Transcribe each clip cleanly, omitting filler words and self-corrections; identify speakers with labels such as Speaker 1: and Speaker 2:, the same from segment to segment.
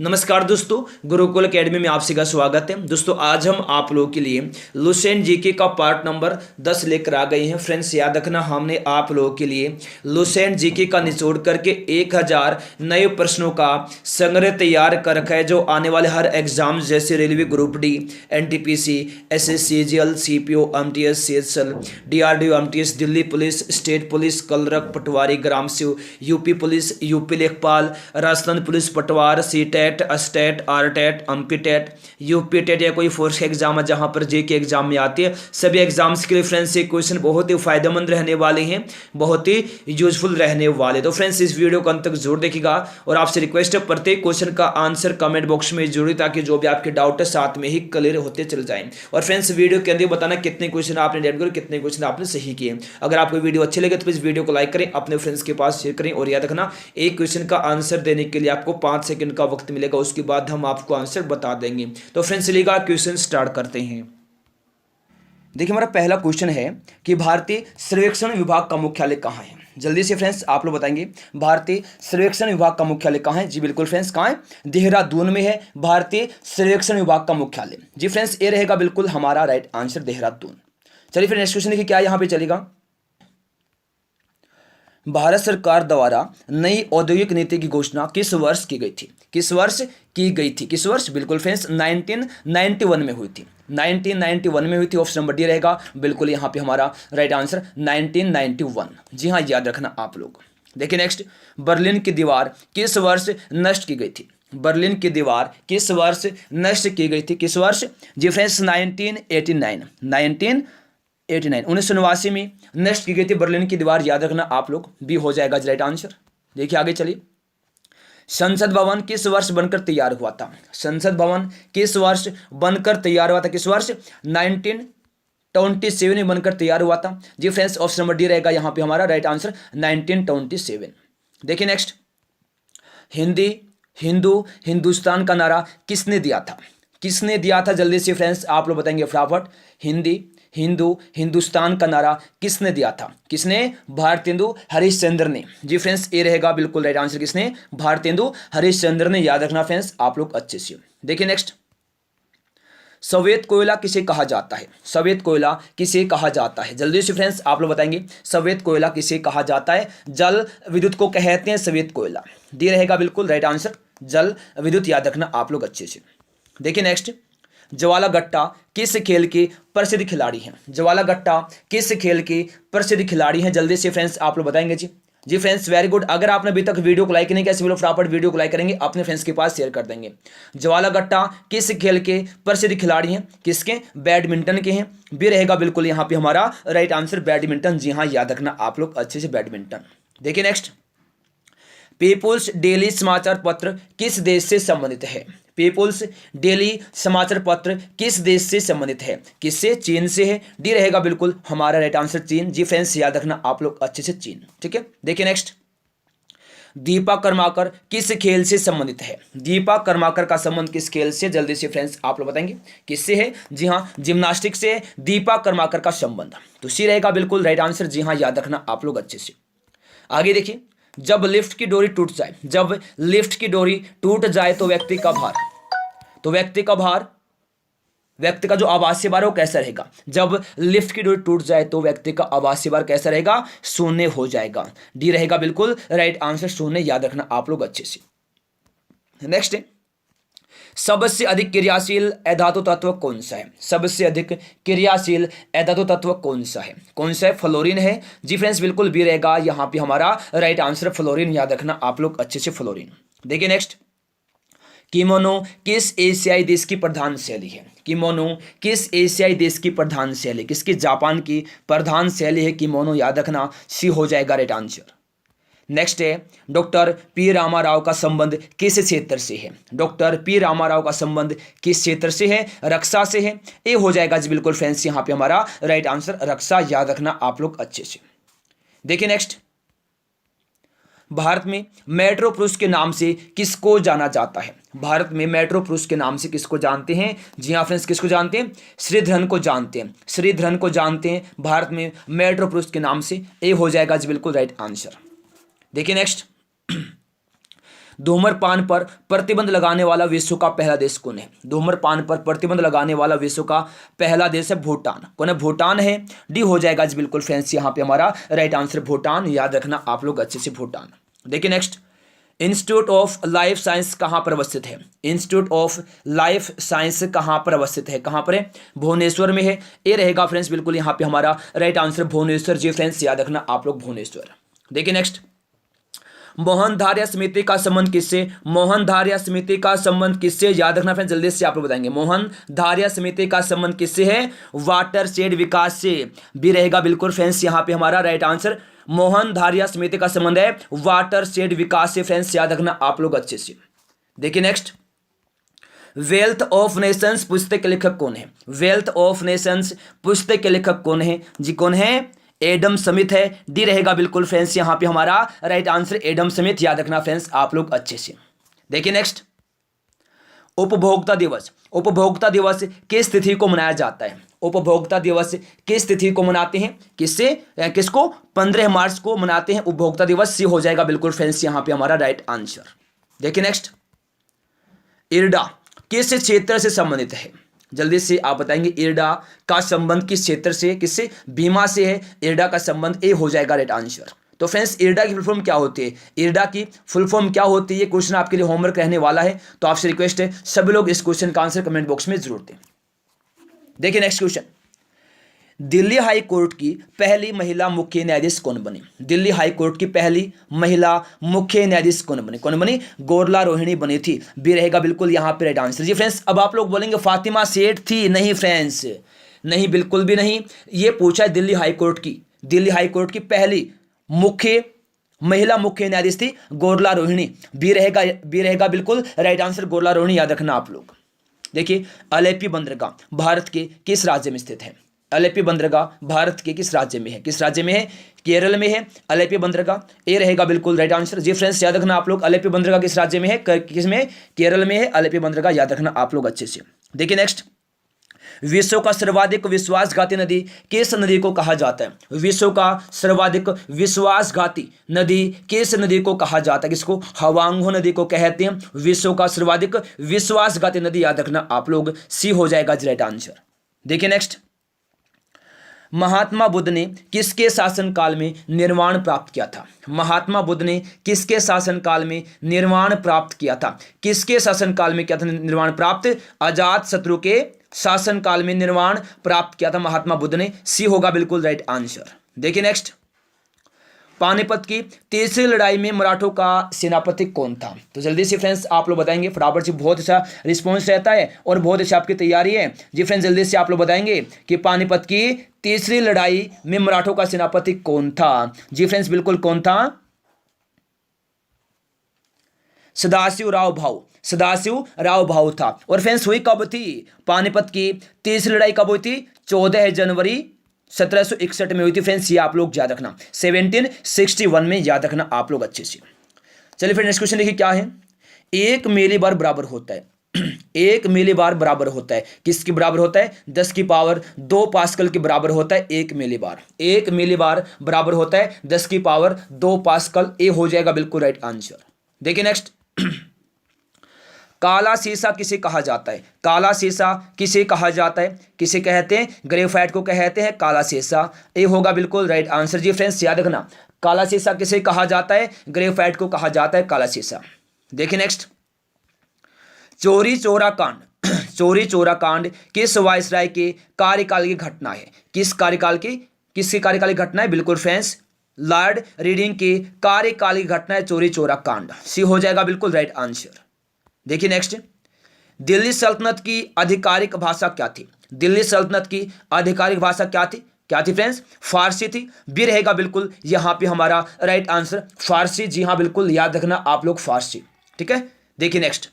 Speaker 1: नमस्कार दोस्तों, गुरुकुल एकेडमी में आप सभी का स्वागत है। दोस्तों आज हम आप लोगों के लिए लुसेंट जीके का पार्ट नंबर 10 लेकर आ गए हैं। फ्रेंड्स याद रखना, हमने आप लोगों के लिए लुसेंट जीके का निचोड़ करके 1000 नए प्रश्नों का संग्रह तैयार कर रखा है, जो आने वाले हर एग्जाम जैसे railway group D, NTPC, SSCGL, CPO, MTS, CHL, DRDO, MTS, Delhi police, state police, clerk, पटवारी, ग्राम सेव, यूपी पुलिस, यूपी लेखपाल, राजस्थान पुलिस पटवार, CTET, state, RTET, MPTET, UPTET या कोई फोर्स एग्जाम है जहां पर जेके एग्जाम में आती है, सभी एग्जाम्स के लिए फ्रेंड्स ये क्वेश्चन बहुत ही फायदेमंद रहने वाले हैं, बहुत ही यूजफुल रहने वाले। तो फ्रेंड्स इस वीडियो को अंत तक जरूर देखिएगा और आपसे रिक्वेस्ट है प्रत्येक क्वेश्चन का आंसर कमेंट बॉक्स में जरूर, ताकि जो भी आपके डाउट है साथ में ही क्लियर होते चले जाएं। और फ्रेंड्स वीडियो के अंदर बताना कितने क्वेश्चन आपने अटेम्प्ट किए, कितने क्वेश्चन आपने सही किए। अगर आपको वीडियो अच्छे लगे तो प्लीज वीडियो को लाइक करें, अपने फ्रेंड्स के पास शेयर करें। और याद रखना, एक क्वेश्चन का आंसर देने के लिए आपको 5 सेकंड का वक्त मिलेगा, उसके बाद हम आपको आंसर बता देंगे। तो फ्रेंड्स चलिएगा क्वेश्चन स्टार्ट करते हैं। देखिए हमारा पहला क्वेश्चन है कि भारतीय सर्वेक्षण विभाग का मुख्यालय कहाँ है। जल्दी से फ्रेंड्स आप लोग बताएंगे, भारतीय सर्वेक्षण विभाग का मुख्यालय कहाँ है। जी बिल्कुल फ्रेंड्स, कहाँ है? देहरादून में है भारतीय सर्वेक्षण विभाग का मुख्यालय। जी फ्रेंड्स ये रहेगा बिल्कुल हमारा राइट आंसर, देहरादून। चलिए फिर नेक्स्ट क्वेश्चन देखिए क्या यहाँ पे चलेगा। भारत सरकार द्वारा नई औद्योगिक नीति की घोषणा किस वर्ष की गई थी? किस वर्ष की गई थी? किस वर्ष? बिल्कुल फ्रेंड्स 1991 में हुई थी। 1991 में हुई थी। ऑप्शन नंबर डी रहेगा बिल्कुल यहाँ पे हमारा राइट आंसर 1991। जी हाँ, याद रखना आप लोग। देखिए नेक्स्ट, बर्लिन की दीवार किस वर्ष नष्ट की गई थी? बर्लिन की दीवार किस वर्ष नष्ट की गई थी? किस वर्ष? जी फ्रेंड्स 1989 1989 में नष्ट की गई थी बर्लिन की दीवार। याद रखना आप लोग, बी हो जाएगा राइट आंसर। देखिए आगे चलिए, संसद भवन किस वर्ष बनकर तैयार हुआ था? संसद भवन किस वर्ष बनकर तैयार हुआ था? किस वर्ष? 1927 में बनकर तैयार हुआ था। जी फ्रेंड्स ऑप्शन नंबर डी रहेगा यहाँ पे हमारा राइट आंसर 1927। देखिए नेक्स्ट, हिंदुस्तान का नारा किसने दिया था? किसने दिया था? जल्दी से फ्रेंड्स आप लोग बताएंगे फटाफट। हिंदुस्तान का नारा किसने दिया था? किसने? भारतेंदु हरिश्चंद्र ने। जी फ्रेंड्स ये रहेगा बिल्कुल राइट आंसर, किसने? भारतेंदु हरिश्चंद्र ने। याद रखना फ्रेंड्स आप लोग अच्छे से। देखिए नेक्स्ट, सफेद कोयला किसे कहा जाता है? सफेद कोयला किसे कहा जाता है? जल्दी से फ्रेंड्स आप लोग बताएंगे, सफेद कोयला किसे कहा जाता है? जल विद्युत को कहते हैं सफेद कोयला। डी रहेगा बिल्कुल राइट आंसर, जल विद्युत। याद रखना आप लोग अच्छे से। देखिए नेक्स्ट, ज्वाला गट्टा किस खेल के प्रसिद्ध खिलाड़ी हैं? ज्वाला गट्टा किस खेल के प्रसिद्ध खिलाड़ी हैं? जल्दी से फ्रेंड्स आप लोग बताएंगे। जी फ्रेंड्स वेरी गुड। अगर आपने अभी तक वीडियो को लाइक नहीं किया, बोलो फटाफट वीडियो को लाइक करेंगे, अपने फ्रेंड्स के पास शेयर कर देंगे। ज्वाला गट्टा किस खेल के प्रसिद्ध खिलाड़ी हैं? किसके? बैडमिंटन के हैं। भी रहेगा बिल्कुल यहाँ पे हमारा राइट आंसर बैडमिंटन। जी हाँ, याद रखना आप लोग अच्छे से, बैडमिंटन। देखिए नेक्स्ट, पीपुल्स डेली समाचार पत्र किस देश से संबंधित है? पीपुल्स डेली समाचार पत्र किस देश से संबंधित है? किससे? चीन से है। डी रहेगा बिल्कुल हमारा राइट आंसर, चीन। जी फ्रेंड्स याद रखना आप लोग अच्छे से, चीन। ठीक है। देखिए नेक्स्ट, दीपा कर्माकर किस खेल से संबंधित है? दीपा कर्माकर का संबंध किस खेल से? जल्दी से फ्रेंड्स आप लोग बताएंगे किससे है? जी हाँ, जिम्नास्टिक से दीपा कर्माकर का संबंध। तो सी रहेगा बिल्कुल राइट आंसर। जी हाँ, याद रखना आप लोग अच्छे से। आगे देखिए, जब लिफ्ट की डोरी टूट जाए, जब लिफ्ट की डोरी टूट जाए तो व्यक्ति का भार, व्यक्ति का जो आवासीय भार वो कैसा रहेगा? जब लिफ्ट की डोरी टूट जाए तो व्यक्ति का आवासीय भार कैसा रहेगा? शून्य हो जाएगा। डी रहेगा बिल्कुल राइट आंसर, शून्य। याद रखना आप लोग अच्छे से। नेक्स्ट है, सबसे अधिक क्रियाशील अधातु तत्व कौन सा है? सबसे अधिक क्रियाशील अधातु तत्व कौन सा है? कौन सा है? फ्लोरीन है। जी फ्रेंड्स बिल्कुल भी रहेगा यहाँ पे हमारा राइट आंसर, फ्लोरीन। याद रखना आप लोग अच्छे से, फ्लोरीन। देखिए नेक्स्ट, किमोनो किस एशियाई देश की प्रधान शैली है? किमोनो किस एशियाई देश की प्रधान शैली? किसकी? जापान की प्रधान शैली है किमोनो। याद रखना सी हो जाएगा राइट आंसर। नेक्स्ट है, डॉक्टर पी रामाराव का संबंध किस क्षेत्र से है? डॉक्टर पी रामाराव का संबंध किस क्षेत्र से है? रक्षा से है। ए हो जाएगा जी बिल्कुल फ्रेंड्स यहाँ पे हमारा राइट आंसर, रक्षा। याद रखना आप लोग अच्छे से। देखिए नेक्स्ट, भारत में मेट्रो पुरुष के नाम से किसको जाना जाता है? भारत में मेट्रो पुरुष के नाम से किसको जानते हैं? जी हाँ फ्रेंड्स, किसको जानते हैं? श्रीधरन को जानते हैं। श्रीधरन को जानते हैं भारत में मेट्रो पुरुष के नाम से। ए हो जाएगा जी बिल्कुल राइट आंसर। देखिए नेक्स्ट, धूम्रपान पर प्रतिबंध लगाने वाला विश्व का पहला देश कौन है? धूम्रपान पर प्रतिबंध लगाने वाला विश्व का पहला देश है भूटान। कौन है? भूटान है। डी हो जाएगा जी बिल्कुल फ्रेंड्स, यहाँ पे हमारा राइट आंसर भूटान, याद रखना आप लोग अच्छे से भूटान। देखिए next, institute of life science कहाँ पर अवस्थित है? इंस्टीट्यूट ऑफ लाइफ साइंस कहाँ पर अवस्थित है? कहाँ पर है? भुवनेश्वर में है। ये रहेगा फ्रेंड्स बिल्कुल यहाँ पे हमारा राइट आंसर भुवनेश्वर जी फ्रेंड्स, याद रखना आप लोग भुवनेश्वर। देखिए नेक्स्ट, मोहनधार्य समिति का संबंध किससे? मोहनधार्य समिति का संबंध किससे? याद रखना फ्रेंड्स, जल्दी से आप लोग बताएंगे। मोहनधार्य समिति का संबंध किससे है? वाटरशेड विकास से। भी रहेगा बिल्कुल फ्रेंड्स यहाँ पे हमारा राइट आंसर। मोहनधार्य समिति का संबंध है वाटरशेड विकास से फ्रेंड्स, याद रखना आप लोग अच्छे से। देखिए नेक्स्ट, वेल्थ ऑफ नेशंस पुस्तक के लेखक कौन है? वेल्थ ऑफ नेशंस पुस्तक के लेखक कौन है जी? कौन है? एडम स्मिथ है। डी रहेगा बिल्कुल फ्रेंड्स यहाँ पे हमारा राइट आंसर एडम स्मिथ, याद रखना फ्रेंड्स आप लोग अच्छे से। देखिए नेक्स्ट, उपभोक्ता दिवस। उपभोक्ता दिवस किस तिथि को मनाया जाता है? उपभोक्ता दिवस किस तिथि को मनाते हैं? किससे? किसको? 15 मार्च को मनाते हैं उपभोक्ता दिवस। सी हो जाएगा बिल्कुल फ्रेंड्स यहाँ पे हमारा राइट आंसर। देखिए नेक्स्ट, इरडा किस क्षेत्र से संबंधित है? जल्दी से आप बताएंगे। इरडा का संबंध किस क्षेत्र से? किससे? बीमा से है। इरडा का संबंध ए हो जाएगा राइट आंसर। तो फ्रेंड्स इरडा की फुल फॉर्म क्या होती है? इरडा की फुल फॉर्म क्या होती है? ये क्वेश्चन आपके लिए होमवर्क रहने वाला है, तो आपसे रिक्वेस्ट है सभी लोग इस क्वेश्चन का आंसर कमेंट बॉक्स में जरूर दें। देखिए next question, Delhi high court की पहली महिला मुख्य न्यायाधीश कौन बनी? दिल्ली हाई कोर्ट की पहली महिला मुख्य न्यायाधीश कौन बनी? कौन बनी? गोरला रोहिणी बनी थी। भी रहेगा बिल्कुल यहाँ पे राइट आंसर जी फ्रेंड्स। अब आप लोग बोलेंगे फातिमा सेठ थी। नहीं फ्रेंड्स, नहीं, बिल्कुल भी नहीं। ये पूछा है दिल्ली हाई कोर्ट की। दिल्ली हाई कोर्ट की पहली महिला मुख्य न्यायाधीश थी गोरला रोहिणी। भी रहेगा बिल्कुल राइट आंसर गोरला रोहिणी, याद रखना आप लोग। देखिए, अलेपी बंदरगाह भारत के किस राज्य में स्थित है? अलेपी बंदरगाह भारत के किस राज्य में है? किस राज्य में है? केरल में है अलेपी बंदरगाह। ये रहेगा बिल्कुल राइट आंसर जी फ्रेंड्स, याद रखना आप लोग। अलेपी बंदरगाह किस राज्य में है? किस में? केरल में है अलेपी बंदरगाह, याद रखना आप लोग अच्छे से। देखिए नेक्स्ट, विश्व का सर्वाधिक विश्वासघाती नदी किस नदी को कहा जाता है? विश्व का सर्वाधिक विश्वासघाती नदी किस नदी को कहा जाता है? किसको? हवांगो नदी को कहते हैं विश्व का सर्वाधिक विश्वासघाती नदी, याद रखना आप लोग। सी हो जाएगा राइट आंसर। देखिए नेक्स्ट, महात्मा बुद्ध ने किसके शासनकाल में निर्वाण प्राप्त किया था? महात्मा बुद्ध ने किसके शासनकाल में निर्वाण प्राप्त किया था? किसके शासनकाल में किया था निर्वाण प्राप्त? अजात शत्रु के शासनकाल में निर्वाण प्राप्त किया था महात्मा बुद्ध ने। सी होगा बिल्कुल राइट आंसर। देखिए नेक्स्ट, पानीपत की तीसरी लड़ाई में मराठों का सेनापति कौन था? तो जल्दी से फ्रेंड्स आप लोग बताएंगे। फटाफट से, बहुत अच्छा रिस्पॉन्स रहता है और बहुत अच्छा आपकी तैयारी है जी फ्रेंड्स। जल्दी से आप लोग बताएंगे कि पानीपत की तीसरी लड़ाई में मराठों का सेनापति कौन था? जी फ्रेंड्स बिल्कुल कौन था? सदाशिवराव भाऊ। सदाशिवराव भाऊ था। और फ्रेंड्स हुई कब थी? पानीपत की तीसरी लड़ाई कब हुई थी? 14 जनवरी 1761 में हुई थी फ्रेंड्स, ये आप लोग याद रखना। 1761 में, याद रखना आप लोग अच्छे से। चलिए फिर नेक्स्ट क्वेश्चन देखिए क्या है। एक मिलीबार बराबर होता है एक मिलीबार बराबर होता है किसके बराबर होता है? 10 की पावर 2 पास्कल के बराबर होता है एक मिलीबार। एक मिलीबार बराबर होता है 10 की पावर 2 पास्कल। ए हो जाएगा बिल्कुल राइट आंसर। देखिए नेक्स्ट, काला शीशा किसे कहा जाता है? काला शीशा किसे कहा जाता है? किसे कहते हैं? ग्रेफाइट को कहते हैं काला शीशा। ए होगा बिल्कुल राइट आंसर जी फ्रेंड्स, याद रखना। काला शीशा किसे कहा जाता है? ग्रेफाइट को कहा जाता है काला शीशा। देखिए नेक्स्ट, चोरी चोरा कांड चोरी चोरा कांड किस वायसराय के कार्यकाल की घटना है? किसके कार्यकाल की घटना है? बिल्कुल फ्रेंड्स, लॉर्ड रीडिंग के कार्यकाल की घटना है चोरी चोरा कांड। सी हो जाएगा बिल्कुल राइट आंसर। देखिए नेक्स्ट, दिल्ली सल्तनत की आधिकारिक भाषा क्या थी? दिल्ली सल्तनत की आधिकारिक भाषा क्या थी? क्या थी फ्रेंड्स? फारसी थी। भी रहेगा बिल्कुल यहाँ पे हमारा राइट आंसर फारसी। जी हाँ बिल्कुल, याद रखना आप लोग फारसी। ठीक है। देखिए नेक्स्ट,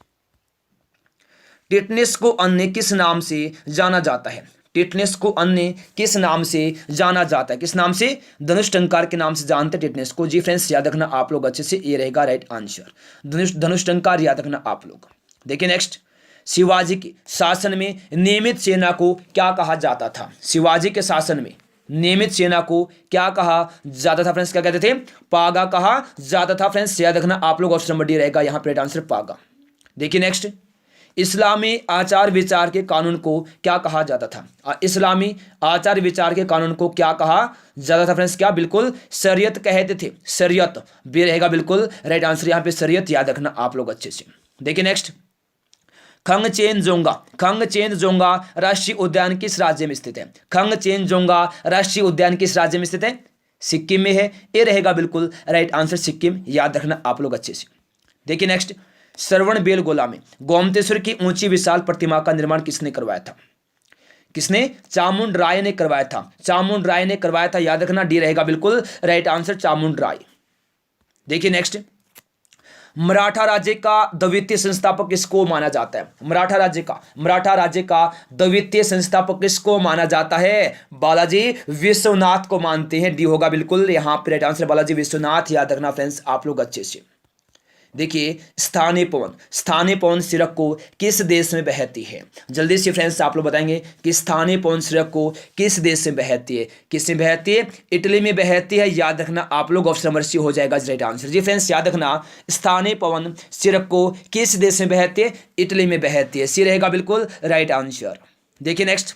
Speaker 1: टिटनेस को अन्य किस नाम से जाना जाता है? टिटनेस को अन्य किस नाम से जाना जाता है? किस नाम से? धनुष टंकार के नाम से जानते हैं टिटनेस को। जी फ्रेंड्स, याद रखना आप लोग अच्छे से। ये रहेगा राइट आंसर, धनुष टंकार, याद रखना आप लोग। देखिए नेक्स्ट, शिवाजी के शासन में नियमित सेना को क्या कहा जाता था? शिवाजी के शासन में नियमित सेना को क्या कहा जाता था फ्रेंड्स? क्या कहते थे? पागा कहा जाता था फ्रेंड्स। याद रखना आप लोग, ऑप्शन नंबर डी रहेगा यहाँ पे राइट आंसर, पागा। देखिए नेक्स्ट, इस्लामी आचार विचार के कानून को क्या कहा जाता था? इस्लामी आचार विचार के कानून को क्या कहा जाता था फ्रेंड्स? क्या? बिल्कुल शरीयत कहते थे, शरीयत भी रहेगा बिल्कुल राइट आंसर यहाँ पे, शरीयत। याद रखना आप लोग अच्छे से। देखिए नेक्स्ट, खंगचेनजोंगा राष्ट्रीय उद्यान किस राज्य में स्थित है? खंगचेनजोंगा राष्ट्रीय उद्यान किस राज्य में स्थित है? सिक्किम में है। ये रहेगा बिल्कुल राइट आंसर, सिक्किम। याद रखना आप लोग अच्छे से। देखिए नेक्स्ट, श्रवणबेलगोला में गोमतेश्वर की ऊंची विशाल प्रतिमा का निर्माण किसने करवाया था? किसने? चामुंड राय ने करवाया था, चामुंड राय ने करवाया था। याद रखना डी रहेगा बिल्कुल राइट आंसर, चामुंड राय। देखिए नेक्स्ट, मराठा राज्य का द्वितीय संस्थापक किसको माना जाता है? मराठा राज्य का द्वितीय संस्थापक किसको माना जाता है? बालाजी विश्वनाथ को मानते हैं। डी होगा बिल्कुल यहाँ पे राइट आंसर, बालाजी विश्वनाथ। याद रखना फ्रेंड्स आप लोग अच्छे से। देखिए, स्थानीय पवन सिरक्को किस देश में बहती है? जल्दी से फ्रेंड्स आप लोग बताएंगे कि स्थानीय पवन सिरक्को किस देश में बहती है? किस में बहती है? इटली में बहती है। याद रखना आप लोग, ऑप्शन नंबर सी हो जाएगा राइट आंसर। जी फ्रेंड्स याद रखना, स्थानीय पवन सिरक्को किस देश में बहती है? इटली में बहती है। सी रहेगा बिल्कुल राइट आंसर। देखिए नेक्स्ट,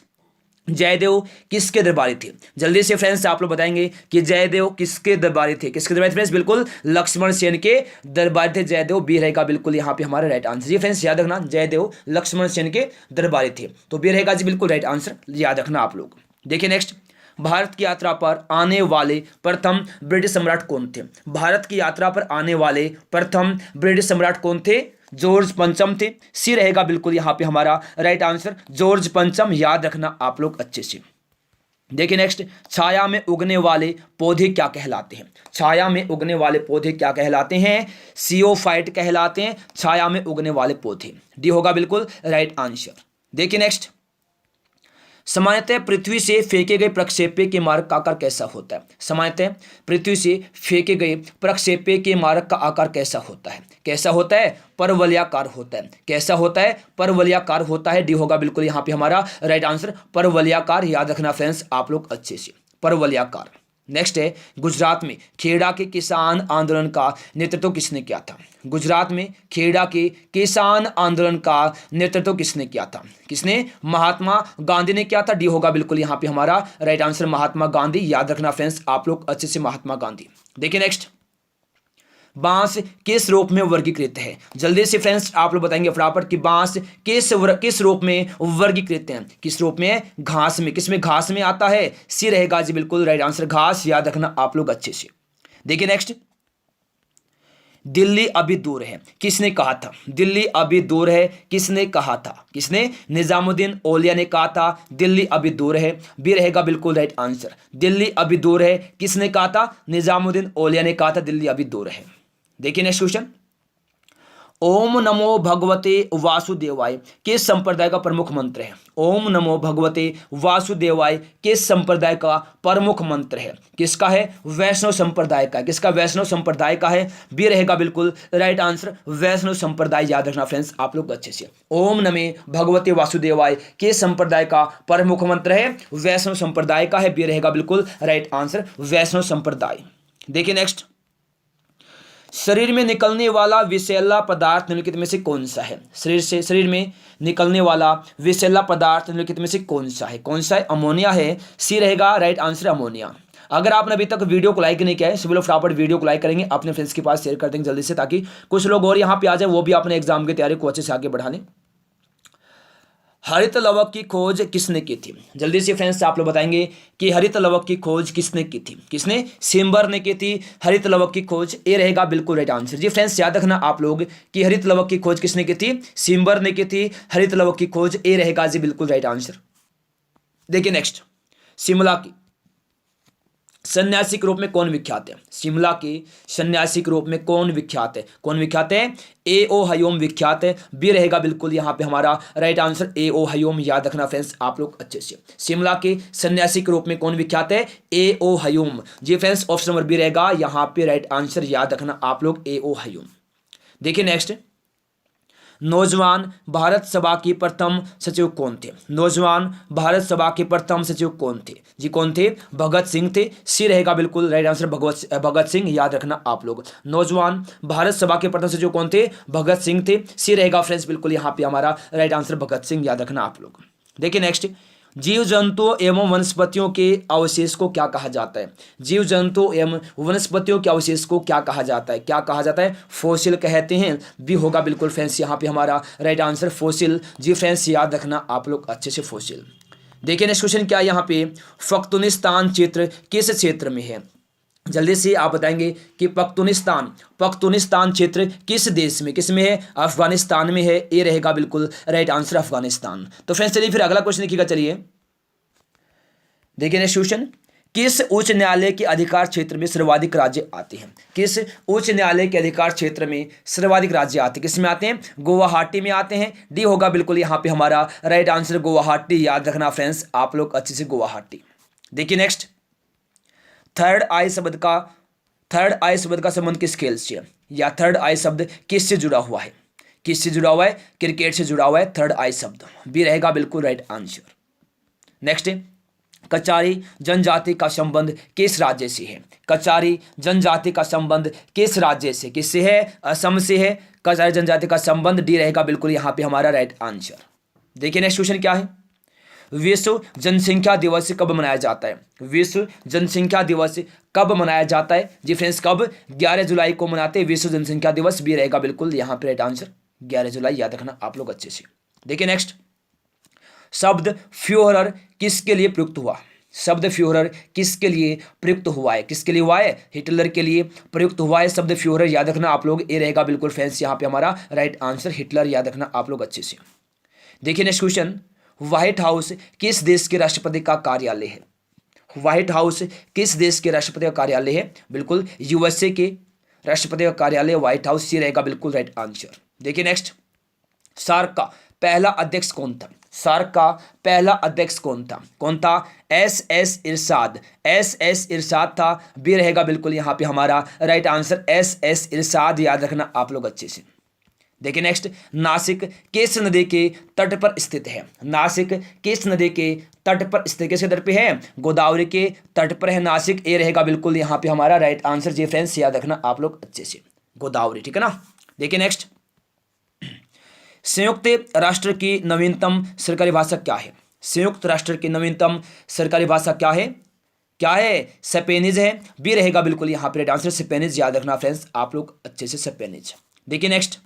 Speaker 1: जयदेव किसके दरबारी थे? जल्दी से फ्रेंड्स आप लोग बताएंगे कि जयदेव किसके दरबारी थे? किसके दरबारी फ्रेंड्स? बिल्कुल लक्ष्मण सेन के दरबारी थे जयदेव। बी रहेगा बिल्कुल यहाँ पे हमारा राइट आंसर। ये फ्रेंड्स याद रखना, जयदेव लक्ष्मण सेन के दरबारी थे, तो बी रहेगा जी बिल्कुल राइट आंसर। याद रखना आप लोग। देखिए नेक्स्ट, भारत की यात्रा पर आने वाले प्रथम ब्रिटिश सम्राट कौन थे? भारत की यात्रा पर आने वाले प्रथम ब्रिटिश सम्राट कौन थे? जॉर्ज पंचम थे। सी रहेगा बिल्कुल यहाँ पे हमारा राइट आंसर, जॉर्ज पंचम। याद रखना आप लोग अच्छे से। देखिए नेक्स्ट, छाया में उगने वाले पौधे क्या कहलाते हैं? छाया में उगने वाले पौधे क्या कहलाते हैं? सियोफाइट कहलाते हैं छाया में उगने वाले पौधे। डी होगा बिल्कुल राइट आंसर। देखिए नेक्स्ट, सामान्यतः पृथ्वी से फेंके गए प्रक्षेप्य के मार्ग का आकार कैसा होता है? सामान्यतः पृथ्वी से फेंके गए प्रक्षेप्य के मार्ग का आकार कैसा होता है? कैसा होता है? परवलयाकार होता है। कैसा होता है? परवलयाकार होता है। डी होगा बिल्कुल यहाँ पे हमारा राइट आंसर, परवलयाकार। याद रखना फ्रेंड्स आप लोग अच्छे से, परवलयाकार। नेक्स्ट है, गुजरात में खेड़ा के किसान आंदोलन का नेतृत्व किसने किया था? गुजरात में खेड़ा के किसान आंदोलन का नेतृत्व किसने किया था? किसने? महात्मा गांधी ने किया था। डी होगा बिल्कुल यहाँ पे हमारा राइट आंसर, महात्मा गांधी। याद रखना फ्रेंड्स आप लोग अच्छे से, महात्मा गांधी। देखिए नेक्स्ट, बांस किस रूप में वर्गीकृत है? जल्दी से फ्रेंड्स आप लोग बताएंगे फटाफट कि बांस किस रूप में वर्गीकृत है? किस रूप में? घास में। किस में? घास में आता है। सी रहेगा जी बिल्कुल राइट आंसर, घास। याद रखना आप लोग अच्छे से। देखिए नेक्स्ट, दिल्ली अभी दूर है किसने कहा था? दिल्ली अभी दूर है किसने कहा था? किसने? निजामुद्दीन औलिया ने कहा था दिल्ली अभी दूर है। बी रहेगा बिल्कुल राइट आंसर, दिल्ली अभी दूर है किसने कहा था? निजामुद्दीन औलिया ने कहा था दिल्ली अभी दूर है। देखिए नेक्स्ट क्वेश्चन, ओम नमो भगवते वासुदेवाय किस संप्रदाय का प्रमुख मंत्र है? ओम नमो भगवते वासुदेवाय किस संप्रदाय का प्रमुख मंत्र है? किसका है? वैष्णव संप्रदाय का है। किसका? वैष्णव संप्रदाय का है। बी रहेगा बिल्कुल राइट आंसर, वैष्णव संप्रदाय। याद रखना फ्रेंड्स आप लोग अच्छे से। ओम नमे भगवते वासुदेवाय किस संप्रदाय का प्रमुख मंत्र है? वैष्णव संप्रदाय का है। बी रहेगा बिल्कुल राइट आंसर, वैष्णव संप्रदाय। देखिए नेक्स्ट, शरीर में निकलने वाला विषैला पदार्थ निम्नलिखित में से कौन सा है? शरीर में निकलने वाला विषैला पदार्थ निम्नलिखित में से कौन सा है? कौन सा है? अमोनिया है। सी रहेगा राइट आंसर, अमोनिया। अगर आपने अभी तक वीडियो को लाइक नहीं किया है, सभी लोग फटाफट वीडियो को लाइक करेंगे, अपने फ्रेंड्स के पास शेयर कर देंगे जल्दी से, ताकि कुछ लोग और यहाँ पे आ जाए, वो भी अपने एग्जाम की तैयारी को अच्छे से आगे बढ़ा लें। हरित लवक की खोज किसने की थी? जल्दी से फ्रेंड्स आप लोग बताएंगे कि हरित लवक की खोज किसने की थी? किसने? सिम्बर ने की थी हरित लवक की खोज। ए रहेगा बिल्कुल राइट आंसर। जी फ्रेंड्स याद रखना आप लोग कि हरित लवक की खोज किसने की थी? सिम्बर ने की थी हरित लवक की खोज। ए रहेगा जी बिल्कुल राइट आंसर। देखिए नेक्स्ट, शिमला की सन्यासी के रूप में कौन विख्यात है? शिमला के सन्यासी के रूप में कौन विख्यात है? कौन विख्यात है? ए ओ हयोम विख्यात है। बी रहेगा बिल्कुल यहाँ पे हमारा राइट आंसर, ए ओ हयोम। याद रखना फ्रेंड्स आप लोग अच्छे से। शिमला के सन्यासी के रूप में कौन विख्यात है? ए ओ हयोम। जी फ्रेंड्स ऑप्शन नंबर बी रहेगा यहाँ पे राइट आंसर। याद रखना आप लोग, ए ओ हयोम। देखिए नेक्स्ट, नौजवान भारत सभा की प्रथम सचिव कौन थे? नौजवान भारत सभा के प्रथम सचिव कौन थे? जी कौन थे? भगत सिंह थे। सी रहेगा बिल्कुल राइट आंसर भगत सिंह, याद रखना आप लोग। नौजवान भारत सभा के प्रथम सचिव कौन थे? भगत सिंह थे। सी रहेगा फ्रेंड्स बिल्कुल यहाँ पे हमारा राइट आंसर भगत सिंह, याद रखना आप लोग। देखिए नेक्स्ट, जीव जंतुओं एवं वनस्पतियों के अवशेष को क्या कहा जाता है? जीव जंतु एवं वनस्पतियों के अवशेष को क्या कहा जाता है? क्या कहा जाता है? फॉसिल कहते हैं। भी होगा बिल्कुल फ्रेंड्स यहाँ पे हमारा राइट आंसर फॉसिल। जी फ्रेंड्स याद रखना आप लोग अच्छे से फॉसिल। देखिए नेक्स्ट क्वेश्चन क्या है यहाँ पे, पख्तूनिस्तान क्षेत्र किस क्षेत्र में है? जल्दी से आप बताएंगे कि पख्तूनिस्तान क्षेत्र किस देश में, किस में है? अफगानिस्तान में है। ये रहेगा बिल्कुल राइट आंसर अफगानिस्तान। तो फ्रेंड्स चलिए फिर अगला क्वेश्चन देखिएगा। चलिए देखिए नेक्स्ट क्वेश्चन, किस उच्च न्यायालय के अधिकार क्षेत्र में सर्वाधिक राज्य आते हैं? किस उच्च न्यायालय के अधिकार क्षेत्र में सर्वाधिक राज्य आते हैं? किस में आते हैं? गुवाहाटी में आते हैं। डी होगा बिल्कुल यहाँ पे हमारा राइट आंसर गुवाहाटी, याद रखना फ्रेंड्स आप लोग अच्छे से गुवाहाटी। देखिए नेक्स्ट, थर्ड आई शब्द का संबंध किस खेल से है? या थर्ड आई शब्द किससे जुड़ा हुआ है? किससे जुड़ा हुआ है? क्रिकेट से जुड़ा हुआ है थर्ड आई शब्द। बी रहेगा बिल्कुल राइट आंसर। नेक्स्ट, कचारी जनजाति का संबंध किस राज्य से है? कचारी जनजाति का संबंध किस राज्य से, किससे है? असम से है कचारी जनजाति का संबंध। डी रहेगा बिल्कुल यहाँ पे हमारा राइट आंसर। देखिए नेक्स्ट क्वेश्चन क्या है, विश्व जनसंख्या दिवस कब मनाया जाता है? विश्व जनसंख्या दिवस कब मनाया जाता है? जी फ्रेंड्स कब? 11 जुलाई को मनाते हैं विश्व जनसंख्या दिवस। भी रहेगा बिल्कुल यहाँ पे राइट आंसर 11 जुलाई, याद रखना आप लोग अच्छे से। देखिए नेक्स्ट, शब्द फ्यूहरर किसके लिए प्रयुक्त हुआ? शब्द फ्यूहरर किसके लिए प्रयुक्त हुआ है? किसके लिए हुआ है? हिटलर के लिए प्रयुक्त हुआ है शब्द फ्यूहरर, याद रखना आप लोग। ये रहेगा बिल्कुल फ्रेंड्स यहाँ पे हमारा राइट आंसर हिटलर, याद रखना आप लोग अच्छे से। देखिए नेक्स्ट क्वेश्चन, व्हाइट हाउस किस देश के राष्ट्रपति का कार्यालय है? व्हाइट हाउस किस देश के राष्ट्रपति का कार्यालय है? बिल्कुल यूएसए के राष्ट्रपति का कार्यालय व्हाइट हाउस। सी रहेगा बिल्कुल राइट आंसर। देखिए नेक्स्ट, सार्क का पहला अध्यक्ष कौन था? सार्क का पहला अध्यक्ष कौन था? कौन था? एस इरशाद। एस इरशाद था। बी रहेगा बिल्कुल यहाँ पे हमारा राइट आंसर एस इरशाद, याद रखना आप लोग अच्छे से। देखिए नेक्स्ट, नासिक किस नदी के तट पर स्थित है? नासिक किस नदी के तट पर स्थित, किस तट पे है? गोदावरी के तट पर है नासिक। ए रहेगा बिल्कुल यहाँ पे हमारा राइट आंसर। जी फ्रेंड्स याद रखना आप लोग अच्छे से, गोदावरी, ठीक है ना। देखिए नेक्स्ट, संयुक्त राष्ट्र की नवीनतम सरकारी भाषा क्या है? संयुक्त राष्ट्र की नवीनतम सरकारी भाषा क्या है? क्या है? स्पेनिश है। बी रहेगा बिल्कुल यहाँ पे राइट आंसर स्पेनिश, याद रखना फ्रेंड्स आप लोग अच्छे से स्पेनिश। देखिए नेक्स्ट,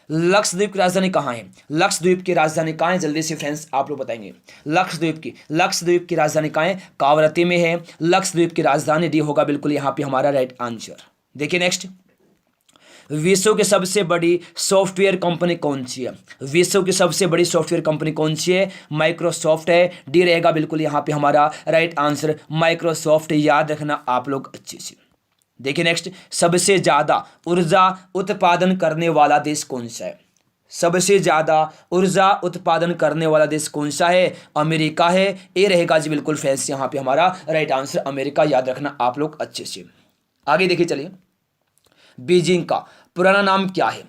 Speaker 1: लक्षद्वीप की राजधानी कहाँ है? लक्षद्वीप की राजधानी कहाँ है? जल्दी से फ्रेंड्स आप लोग बताएंगे। लक्षद्वीप की राजधानी कहाँ है? कावरती में है लक्षद्वीप की राजधानी। डी होगा बिल्कुल यहाँ पे हमारा राइट आंसर। देखिए नेक्स्ट, विश्व की सबसे बड़ी सॉफ्टवेयर कंपनी कौन सी है? विश्व की सबसे बड़ी सॉफ्टवेयर कंपनी कौन सी है? माइक्रोसॉफ्ट है। डी रहेगा बिल्कुल यहाँ पे हमारा राइट आंसर माइक्रोसॉफ्ट, याद रखना आप लोग अच्छे से। देखिए नेक्स्ट, सबसे ज्यादा ऊर्जा उत्पादन करने वाला देश कौन सा है? सबसे ज्यादा ऊर्जा उत्पादन करने वाला देश कौन सा है? अमेरिका है। ए रहेगा जी बिल्कुल फ्रेंड्स यहाँ पे हमारा राइट आंसर अमेरिका, याद रखना आप लोग अच्छे से। आगे देखिए चलिए, बीजिंग का पुराना नाम क्या है?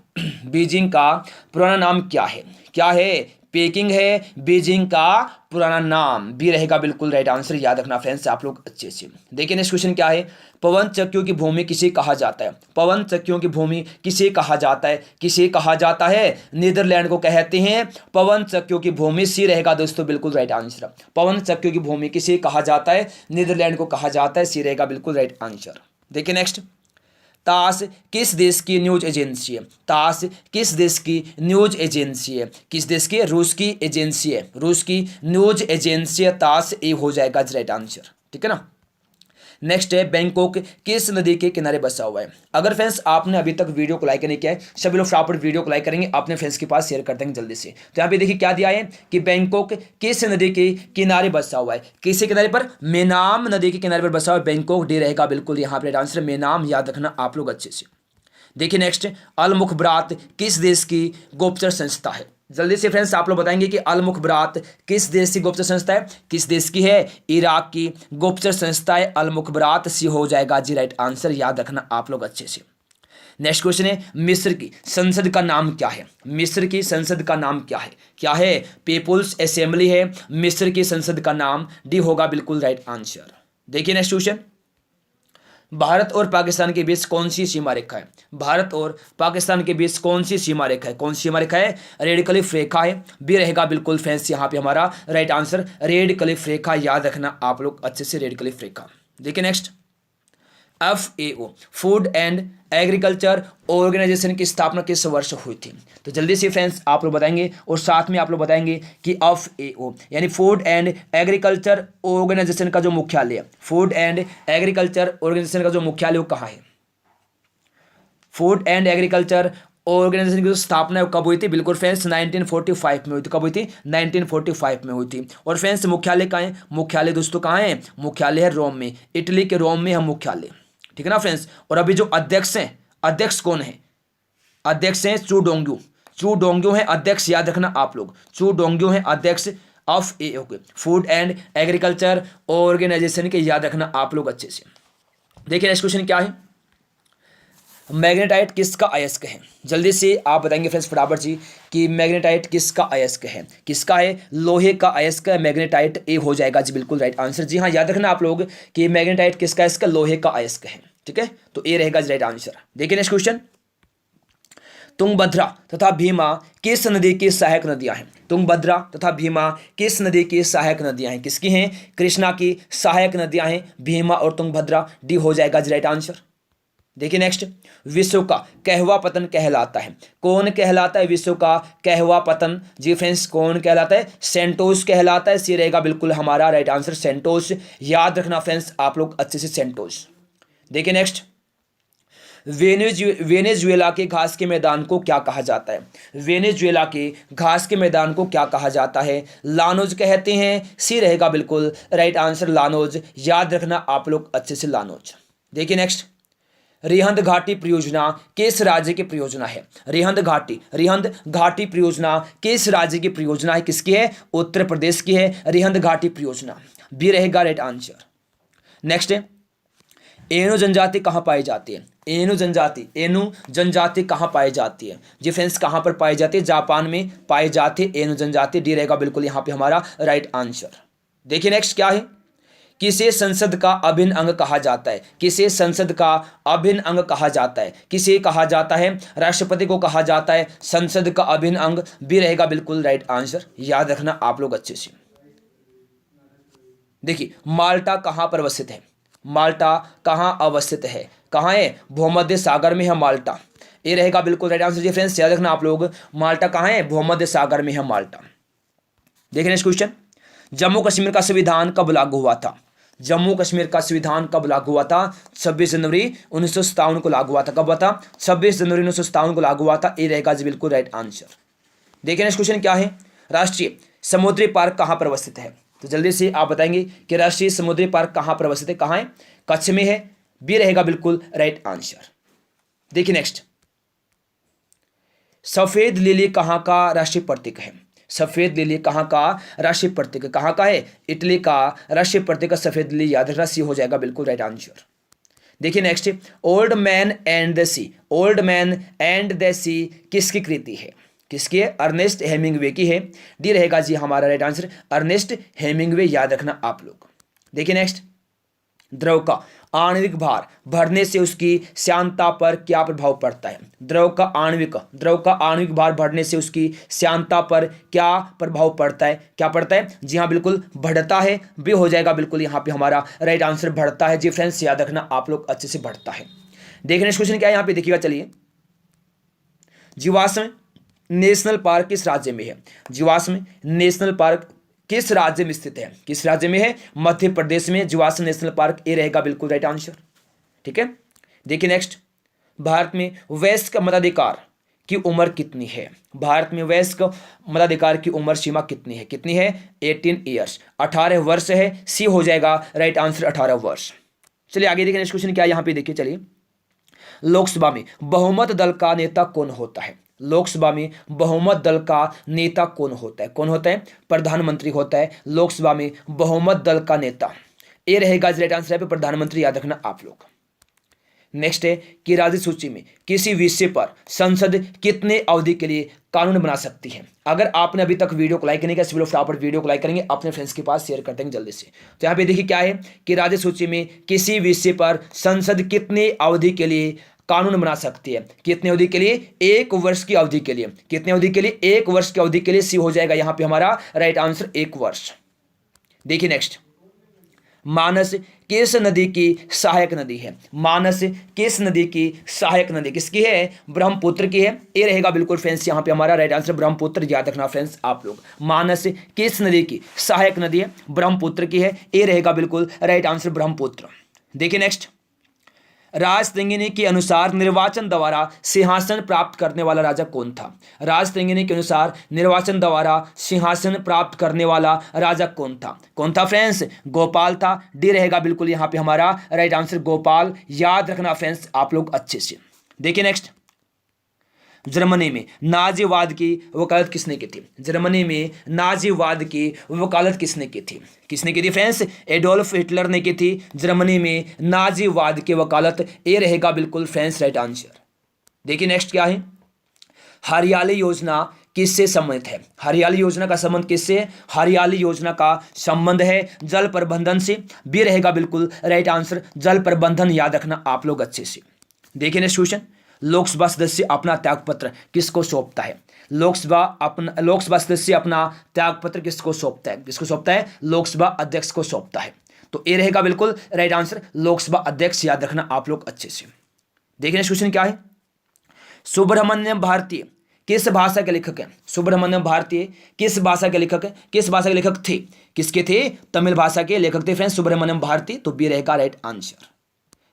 Speaker 1: बीजिंग का पुराना नाम क्या है? क्या है? पेकिंग है बीजिंग का पुराना नाम। बी रहेगा बिल्कुल राइट आंसर, याद रखना फ्रेंड्स आप लोग अच्छे से। देखिए नेक्स्ट क्वेश्चन क्या है, पवन चक्कियों की भूमि किसे कहा जाता है? पवन चक्कियों की भूमि किसे कहा जाता है? किसे कहा जाता है? नीदरलैंड को कहते हैं पवन चक्कियों की भूमि। सी रहेगा दोस्तों बिल्कुल राइट आंसर। पवन चक्कियों की भूमि किसे कहा जाता है? नीदरलैंड को कहा जाता है। सी रहेगा बिल्कुल राइट आंसर। देखिए नेक्स्ट, तास किस देश की न्यूज एजेंसी है? तास किस देश की न्यूज एजेंसी है? किस देश की? रूस की एजेंसी है। रूस की न्यूज एजेंसी है तास। ए हो जाएगा राइट आंसर, ठीक है ना। नेक्स्ट है, बैंकॉक किस नदी के किनारे बसा हुआ है? अगर फ्रेंड्स आपने अभी तक वीडियो को लाइक नहीं किया है, सभी लोग फटाफट वीडियो को लाइक करेंगे, अपने फ्रेंड्स के पास शेयर कर देंगे जल्दी से। तो यहाँ पे देखिए क्या दिया है कि बैंकॉक किस नदी के किनारे बसा हुआ है? किसके किनारे पर? मेनाम नदी के किनारे पर बसा हुआ है बैंकॉक। डी रहेगा बिल्कुल यहाँ पे आंसर मेनाम, याद रखना आप लोग अच्छे से। देखिए नेक्स्ट, अल मुखबरात किस देश की गुप्तचर संस्था है? जल्दी से फ्रेंड्स आप लोग बताएंगे कि अल मुखबरात किस देश की गुप्तचर संस्था है? किस देश की है? इराक की गुप्तचर संस्था है अल मुखबरात। सी हो जाएगा जी राइट आंसर, याद रखना आप लोग अच्छे से। नेक्स्ट क्वेश्चन है मिस्र की संसद का नाम क्या है? मिस्र की संसद का नाम क्या है? क्या है? पीपुल्स असेंबली है मिस्र की संसद का नाम। डी होगा बिल्कुल राइट आंसर। देखिए नेक्स्ट क्वेश्चन, भारत और पाकिस्तान के बीच कौन सी सीमा रेखा है? भारत और पाकिस्तान के बीच कौन सी सीमा रेखा है? कौन सी सीमा रेखा है? रेड क्लिफ रेखा है। बी रहेगा बिल्कुल फ्रेंड्स यहाँ पे हमारा राइट आंसर, रेड क्लिफ रेखा। याद रखना आप लोग अच्छे से, रेड क्लिफ रेखा। देखिए next, FAO Food and Agriculture Organisation की स्थापना किस वर्ष हुई थी? तो जल्दी से फ्रेंड्स आप लोग बताएंगे और साथ में आप लोग बताएंगे कि FAO यानी फूड एंड एग्रीकल्चर ऑर्गेनाइजेशन का जो मुख्यालय, फूड एंड एग्रीकल्चर ऑर्गेनाइजेशन का जो मुख्यालय वो कहाँ है? फूड एंड एग्रीकल्चर ऑर्गेनाइजेशन की जो स्थापना है कब हुई थी? बिल्कुल फ्रेंड्स 1945 में हुई थी। कब हुई थी? 1945 में हुई थी। और फ्रेंड्स मुख्यालय कहाँ है? मुख्यालय दोस्तों कहाँ है? मुख्यालय है रोम में, इटली के रोम में है मुख्यालय। ठीक है ना फ्रेंड्स। और अभी जो अध्यक्ष हैं, अध्यक्ष कौन है? अध्यक्ष हैं चू डोंग्यू। चू डोंग्यू है अध्यक्ष, याद रखना आप लोग। चू डोंग्यू है अध्यक्ष FAO के, फूड एंड एग्रीकल्चर ऑर्गेनाइजेशन के, याद रखना आप लोग अच्छे से। देखिए नेक्स्ट क्वेश्चन क्या है, मैग्नेटाइट किसका अयस्क है? जल्दी से आप बताएंगे फ्रेंड्स फटाफट जी कि मैग्नेटाइट किसका अयस्क है? किसका है? लोहे का अयस्क है मैग्नेटाइट। ए हो जाएगा जी बिल्कुल राइट आंसर। जी हाँ, याद रखना आप लोग कि मैग्नेटाइट किसका अयस्क? लोहे का अयस्क है। ठीक है, तो ए रहेगा जी राइट आंसर। देखिए नेक्स्ट क्वेश्चन, तुंगभद्रा तथा भीमा किस नदी की सहायक नदियां हैं? तुंगभद्रा तथा भीमा किस नदी की सहायक नदियां हैं? किसकी हैं? कृष्णा की सहायक नदियां हैं भीमा और तुंगभद्रा। डी हो जाएगा जी राइट आंसर। देखिए नेक्स्ट, विश्व का कहवा पतन कहलाता है? कौन कहलाता है विश्व का कहवा पतन? जी फ्रेंड्स कौन कहलाता है? सेंटोस कहलाता है। सी रहेगा बिल्कुल हमारा राइट आंसर, सेंटोस। याद रखना फ्रेंड्स आप लोग अच्छे से, सेंटोस। देखिए नेक्स्ट, वेनेजुएला के घास के मैदान को क्या कहा जाता है? वेनेजुएला के घास के मैदान को क्या कहा जाता है? लानोज कहते हैं। सी रहेगा बिल्कुल राइट आंसर, लानोज। याद रखना आप लोग अच्छे से, लानोज। देखिए नेक्स्ट, रिहंद घाटी परियोजना किस राज्य की परियोजना है? रिहंद घाटी परियोजना किस राज्य की परियोजना है? किसकी है? उत्तर प्रदेश की है रिहंद घाटी परियोजना। बी रहेगा राइट आंसर। नेक्स्ट है, एनु जनजाति कहाँ पाई जाती है? एनु जनजाति कहाँ पाई जाती है? जी फ्रेंड्स कहाँ पर पाई जाती है? जापान में पाई जाती है एनु जनजाति। डी रहेगा बिल्कुल यहाँ पे हमारा राइट आंसर। देखिए नेक्स्ट क्या है, किसे संसद का अभिन्न अंग कहा जाता है? किसे संसद का अभिन्न अंग कहा जाता है? किसे कहा जाता है? राष्ट्रपति को कहा जाता है संसद का अभिन्न अंग। बी रहेगा बिल्कुल राइट आंसर। याद रखना आप लोग अच्छे से। देखिए माल्टा कहाँ पर अवस्थित है? माल्टा कहाँ अवस्थित है? कहाँ है? भूमध्य सागर में है माल्टा। ये रहेगा बिल्कुल राइट आंसर। जी फ्रेंड्स याद रखना आप लोग, माल्टा कहाँ है? भूमध्य सागर में है माल्टा। देखिए नेक्स्ट क्वेश्चन, जम्मू कश्मीर का संविधान कब लागू हुआ था? जम्मू कश्मीर का संविधान कब लागू हुआ था? 26 जनवरी 1957 को लागू हुआ था। कब हुआ था? 26 जनवरी 1957 को लागू हुआ था। ये रहेगा जी बिल्कुल राइट आंसर। देखिए नेक्स्ट क्वेश्चन क्या है, राष्ट्रीय समुद्री पार्क कहाँ पर अवस्थित है? तो जल्दी से आप बताएंगे कि राष्ट्रीय समुद्री पार्क कहाँ पर अवस्थित है? कहाँ है? कच्छ में है। बी रहेगा बिल्कुल राइट आंसर। देखिए नेक्स्ट, सफेद लिली कहाँ का राष्ट्रीय प्रतीक है? सफेद लिली कहाँ का राष्ट्रीय प्रतीक? कहाँ का है? इटली का राष्ट्रीय प्रतीक सफेद लिली। याद रखना, सी हो जाएगा बिल्कुल राइट आंसर। देखिए next, old man and the sea. Old man and the sea किसकी कृति है? किसकी है? अर्नेस्ट हेमिंगवे की है। डी रहेगा जी हमारा राइट आंसर, अर्नेस्ट हेमिंगवे। याद रखना आप लोग। देखिए नेक्स्ट, द्रव का आणविक भार बढ़ने से उसकी श्यानता पर क्या प्रभाव पड़ता है? द्रव का आणविक भार बढ़ने से उसकी श्यानता पर क्या प्रभाव पड़ता है? क्या पड़ता है? जी हाँ बिल्कुल बढ़ता है। बी हो जाएगा बिल्कुल यहाँ पे हमारा राइट आंसर, बढ़ता है। जी फ्रेंड्स याद रखना आप लोग अच्छे से, बढ़ता है। देखिए नेक्स्ट क्वेश्चन क्या है यहाँ पे, देखिएगा चलिए, जीवाश्म नेशनल पार्क किस राज्य में है? जीवाश्म नेशनल पार्क किस राज्य में स्थित है? किस राज्य में है? मध्य प्रदेश में जीवाश्म नेशनल पार्क। ए रहेगा बिल्कुल राइट आंसर। ठीक है, देखिए नेक्स्ट, भारत में वयस्क मताधिकार की उम्र कितनी है? भारत में वयस्क मताधिकार की उम्र सीमा कितनी है? कितनी है? 18 ईयर्स, 18 वर्ष है। सी हो जाएगा राइट आंसर, 18 वर्ष। चलिए आगे देखिए नेक्स्ट क्वेश्चन क्या है यहाँ पे, देखिए चलिए, लोकसभा में बहुमत दल का नेता कौन होता है? लोकसभा में बहुमत दल का नेता कौन होता है? कौन होता है? प्रधानमंत्री होता है लोकसभा में बहुमत दल का नेता। ए रहेगा राइट आंसर पे प्रधानमंत्री। याद रखना आप लोग। नेक्स्ट है कि राज्य सूची में किसी विषय पर संसद कितने अवधि के लिए कानून बना सकती है। अगर आपने अभी तक वीडियो को लाइक नहीं किया, सभी लोग फटाफट वीडियो को लाइक करेंगे, अपने फ्रेंड्स के पास शेयर कर देंगे जल्दी से। तो यहाँ पे देखिए क्या है कि राज्य सूची में किसी विषय पर संसद कितने अवधि के लिए कानून बना सकती है। कितने अवधि के लिए? 1 वर्ष की अवधि के लिए। कितने अवधि के लिए? 1 वर्ष की अवधि के लिए। सी हो जाएगा यहाँ पे हमारा राइट आंसर 1 वर्ष। देखिए नेक्स्ट, मानस किस नदी की सहायक नदी है? मानस किस नदी की सहायक नदी किसकी है? ब्रह्मपुत्र की है। ये रहेगा बिल्कुल फ्रेंड्स यहाँ पे हमारा राइट आंसर ब्रह्मपुत्र। याद रखना फ्रेंड्स आप लोग, मानस किस नदी की सहायक नदी है? ब्रह्मपुत्र की है। ये रहेगा बिल्कुल राइट आंसर ब्रह्मपुत्र। देखिए नेक्स्ट, राजतरंगिणी के अनुसार निर्वाचन द्वारा सिंहासन प्राप्त करने वाला राजा कौन था? राजतरंगिणी के अनुसार निर्वाचन द्वारा सिंहासन प्राप्त करने वाला राजा कौन था? कौन था फ्रेंड्स? गोपाल था। डी रहेगा बिल्कुल यहाँ पे हमारा राइट आंसर गोपाल। याद रखना फ्रेंड्स आप लोग अच्छे से। देखिए नेक्स्ट, जर्मनी में नाजीवाद की वकालत किसने की थी? जर्मनी में नाजीवाद की वकालत किसने की थी? किसने की थी फ्रेंड्स? एडोल्फ हिटलर ने की थी जर्मनी में नाजीवाद की वकालत। ये रहेगा बिल्कुल फ्रेंड्स राइट आंसर। देखिए नेक्स्ट क्या है, हरियाली योजना किससे संबंधित है? हरियाली योजना का संबंध किससे? हरियाली योजना का संबंध है जल प्रबंधन से। बी रहेगा बिल्कुल राइट आंसर जल प्रबंधन। याद रखना आप लोग अच्छे से। देखिए नेक्स्ट क्वेश्चन, लोकसभा सदस्य अपना त्यागपत्र किसको सौंपता है? लोकसभा सदस्य अपना त्यागपत्र किसको सौंपता है? किसको सौंपता है? लोकसभा अध्यक्ष को सौंपता है। तो ये रहेगा बिल्कुल राइट आंसर लोकसभा अध्यक्ष। याद रखना आप लोग अच्छे से। देखिए नेक्स्ट क्वेश्चन क्या है, सुब्रमण्यम भारती किस भाषा के लेखक हैं? सुब्रमण्यम भारती किस भाषा के लेखक हैं? किस भाषा के लेखक थे? किसके थे? तमिल भाषा के लेखक थे फ्रेंड्स सुब्रमण्यम भारती। तो बी रहेगा राइट आंसर।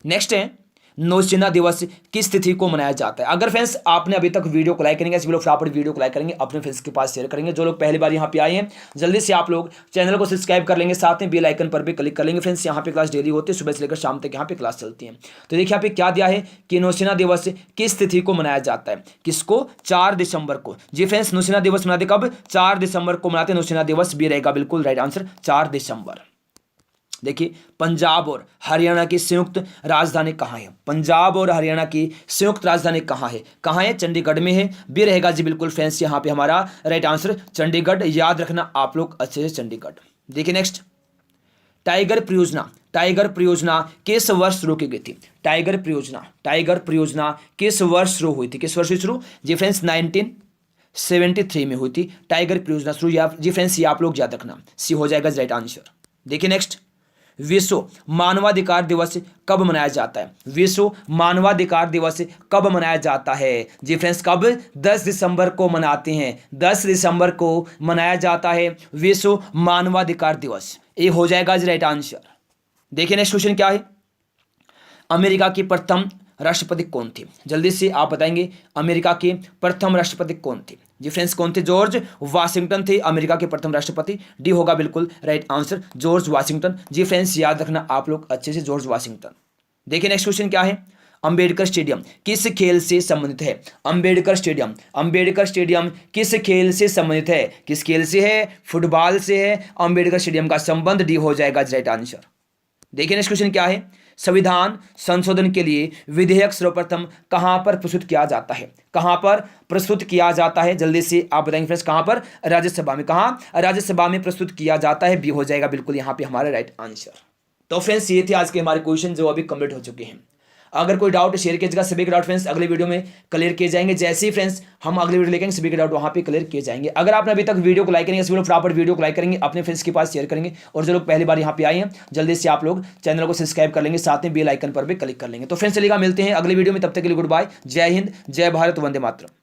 Speaker 1: नेक्स्ट है, नौसेना दिवस किस तिथि को मनाया जाता है? अगर फ्रेंड्स आपने अभी तक वीडियो को लाइक करेंगे, सभी लोग फटाफट वीडियो को लाइक करेंगे, अपने फ्रेंड्स के पास शेयर करेंगे। जो लोग पहली बार यहाँ पे आए हैं जल्दी से आप लोग चैनल को सब्सक्राइब कर लेंगे, साथ में बेल आइकन पर भी क्लिक कर लेंगे। फ्रेंड्स यहाँ पे क्लास डेली होती है, सुबह से लेकर शाम तक यहाँ पे क्लास चलती है। तो देखिए यहाँ पे क्या दिया है कि नौसेना दिवस किस तिथि को मनाया जाता है? किसको? 4 दिसंबर को। जी फ्रेंड्स, नौसेना दिवस मनाते कब? 4 दिसंबर को मनाते नौसेना दिवस। भी रहेगा बिल्कुल राइट आंसर 4 दिसंबर। देखिए, पंजाब और हरियाणा की संयुक्त राजधानी कहाँ है? पंजाब और हरियाणा की संयुक्त राजधानी कहाँ है? कहाँ है? चंडीगढ़ में है। बी रहेगा जी बिल्कुल फ्रेंड्स यहाँ पे हमारा राइट आंसर चंडीगढ़। याद रखना आप लोग अच्छे से चंडीगढ़। देखिए नेक्स्ट, टाइगर परियोजना किस वर्ष शुरू की गई थी? टाइगर परियोजना किस वर्ष शुरू हुई थी? किस वर्ष शुरू? जी फ्रेंड्स 1973 में हुई थी टाइगर परियोजना शुरू। जी फ्रेंड्स ये आप लोग याद रखना, सी हो जाएगा राइट आंसर। देखिए नेक्स्ट, विश्व मानवाधिकार दिवस कब मनाया जाता है? विश्व मानवाधिकार दिवस कब मनाया जाता है? जी फ्रेंड्स कब? 10 दिसंबर को मनाते हैं। 10 दिसंबर को मनाया जाता है विश्व मानवाधिकार दिवस। ये हो जाएगा राइट आंसर। देखिए नेक्स्ट क्वेश्चन क्या है, अमेरिका की प्रथम राष्ट्रपति कौन थे? जल्दी से आप बताएंगे अमेरिका के प्रथम राष्ट्रपति कौन थे? जी फ्रेंड्स कौन थे? जॉर्ज वाशिंगटन थे अमेरिका के प्रथम राष्ट्रपति। डी होगा बिल्कुल राइट आंसर जॉर्ज वाशिंगटन। जी फ्रेंड्स याद रखना आप लोग अच्छे से जॉर्ज वाशिंगटन। देखिए नेक्स्ट क्वेश्चन क्या है, अंबेडकर स्टेडियम किस खेल से संबंधित है? अंबेडकर स्टेडियम किस खेल से संबंधित है? किस खेल से है? फुटबॉल से है अंबेडकर स्टेडियम का संबंध। डी हो जाएगा राइट आंसर। देखिए नेक्स्ट क्वेश्चन क्या है, संविधान संशोधन के लिए विधेयक सर्वप्रथम कहां पर प्रस्तुत किया जाता है? कहां पर प्रस्तुत किया जाता है? जल्दी से आप बताएंगे फ्रेंड्स कहां पर? राज्यसभा में। कहां? राज्यसभा में प्रस्तुत किया जाता है। बी हो जाएगा बिल्कुल यहां पे हमारा राइट आंसर। तो फ्रेंड्स ये थे आज के हमारे क्वेश्चन जो अभी कंप्लीट हो चुके हैं। अगर कोई डाउट शेयर कीजिएगा, सभी के डाउट फ्रेंड्स अगले वीडियो में क्लियर किए जाएंगे। जैसे ही फ्रेंड्स हम अगले वीडियो लेके सभी के डाउट वहां पे क्लियर किए जाएंगे। अगर आपने अभी तक वीडियो को लाइक करेंगे, सभी लोग फटाफट वीडियो को लाइक करेंगे, अपने फ्रेंड्स के पास शेयर करेंगे। और जो लोग पहली बार यहाँ पे आए हैं जल्दी से आप लोग चैनल को सब्सक्राइब कर लेंगे, साथ में बेल आइकन पर भी क्लिक कर लेंगे। तो फ्रेंड्स चलिएगा, मिलते हैं अगले वीडियो में, तब तक के लिए गुड बाय, जय हिंद, जय भारत, वंदे मातरम।